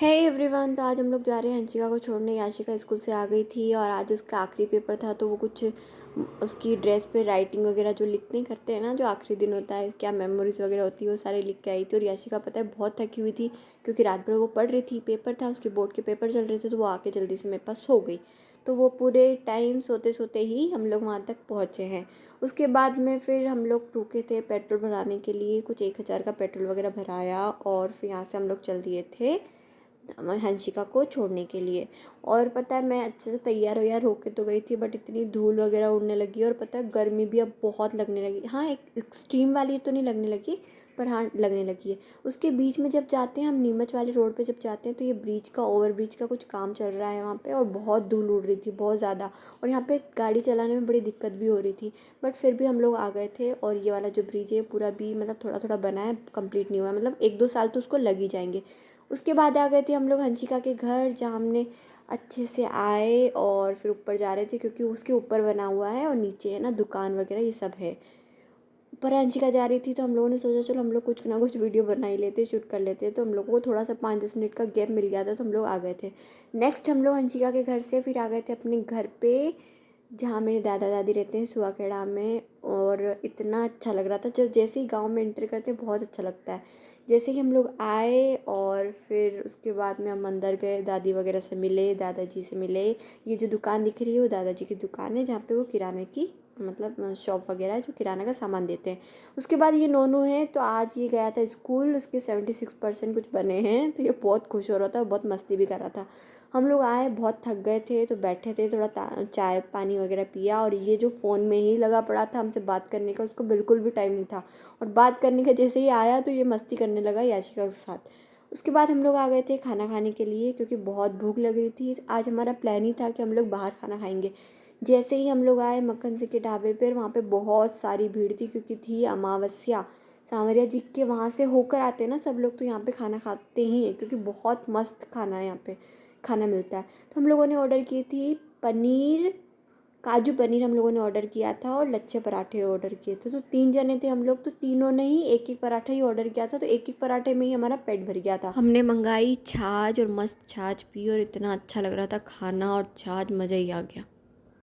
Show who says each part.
Speaker 1: है एवरीवन। तो आज हम लोग जा रहे हैं हंसिका को छोड़ने। याशिका स्कूल से आ गई थी और आज उसका आखिरी पेपर था, तो वो कुछ उसकी ड्रेस पे राइटिंग वगैरह जो लिखते करते हैं ना, जो आखिरी दिन होता है, क्या मेमोरीज वगैरह होती है, वो सारे लिख के आई थी। और याशिका पता है बहुत थकी हुई थी, क्योंकि रात भर वो पढ़ रही थी, पेपर था उसके, बोर्ड के पेपर चल रहे थे, तो वो आके जल्दी से मेरे पास सो गई। तो वो पूरे टाइम सोते सोते ही हम लोग वहाँ तक पहुँचे हैं। उसके बाद में फिर हम लोग रुके थे पेट्रोल भराने के लिए, कुछ 1,000 का पेट्रोल वगैरह भराया और फिर यहाँ से हम लोग चल दिए थे हंसिका को छोड़ने के लिए। और पता है मैं अच्छे से तैयार वैयार होके तो गई थी, बट इतनी धूल वगैरह उड़ने लगी और पता है गर्मी भी अब बहुत लगने लगी। हाँ, एक एक्सट्रीम वाली तो नहीं लगने लगी, पर हाँ लगने लगी है। उसके बीच में जब जाते हैं हम नीमच वाली रोड पे जब जाते हैं, तो ये ब्रिज का, ओवर ब्रिज का कुछ काम चल रहा है वहाँ पे, और बहुत धूल उड़ रही थी बहुत ज़्यादा। और यहाँ पे गाड़ी चलाने में बड़ी दिक्कत भी हो रही थी, बट फिर भी हम लोग आ गए थे। और ये वाला जो ब्रिज है पूरा भी मतलब थोड़ा थोड़ा बना है, कंप्लीट नहीं हुआ है, मतलब 1-2 साल तो उसको लग ही जाएंगे। उसके बाद आ गए थे हम लोग हंसिका के घर, जहाँ हमने अच्छे से आए और फिर ऊपर जा रहे थे, क्योंकि उसके ऊपर बना हुआ है और नीचे है ना दुकान वगैरह ये सब है। ऊपर हंसिका जा रही थी, तो हम लोगों ने सोचा चलो हम लोग कुछ ना कुछ वीडियो बना ही लेते, शूट कर लेते। तो हम लोगों को थोड़ा सा 5-10 मिनट का गैप मिल गया था, तो हम लोग आ गए थे। नेक्स्ट हम लोग हंसिका के घर से फिर आ गए थे अपने घर पे, जहाँ मेरे दादा दादी रहते हैं सुहाखेड़ा में। और इतना अच्छा लग रहा था, जब जैसे ही गांव में एंटर करते बहुत अच्छा लगता है। जैसे ही हम लोग आए और फिर उसके बाद में हम अंदर गए, दादी वगैरह से मिले, दादाजी से मिले। ये जो दुकान दिख रही है वो दादाजी की दुकान है, जहाँ पे वो किराने की मतलब शॉप वगैरह है, जो किराना का सामान देते हैं। उसके बाद ये नोनू है, तो आज ये गया था स्कूल, उसके 76% कुछ बने हैं, तो ये बहुत खुश हो रहा था, बहुत मस्ती भी कर रहा था। हम लोग आए, बहुत थक गए थे, तो बैठे थे, थोड़ा चाय पानी वगैरह पिया। और ये जो फ़ोन में ही लगा पड़ा था हमसे बात करने का, उसको बिल्कुल भी टाइम नहीं था। और बात करने का जैसे ही आया तो ये मस्ती करने लगा याशिका के साथ। उसके बाद हम लोग आ गए थे खाना खाने के लिए, क्योंकि बहुत भूख लग रही थी। आज हमारा प्लान ही था कि हम लोग बाहर खाना खाएंगे। जैसे ही हम लोग आए मक्खन सिंह के ढाबे पर, वहाँ पे बहुत सारी भीड़ थी, क्योंकि थी अमावस्या। सांवरिया जी के वहाँ से होकर आते हैं ना सब लोग, तो यहाँ पे खाना खाते ही हैं, क्योंकि बहुत मस्त खाना है यहाँ पे, खाना मिलता है। तो हम लोगों ने ऑर्डर की थी पनीर, काजू पनीर हम लोगों ने ऑर्डर किया था, और लच्छे पराठे ऑर्डर किए थे। तो 3 जने थे हम लोग, तो तीनों ने ही एक एक पराठा ही ऑर्डर किया था, तो एक एक पराठे में ही हमारा पेट भर गया था। हमने मंगाई छाछ और मस्त छाछ पी, और इतना अच्छा लग रहा था खाना और छाछ, मज़ा ही आ गया।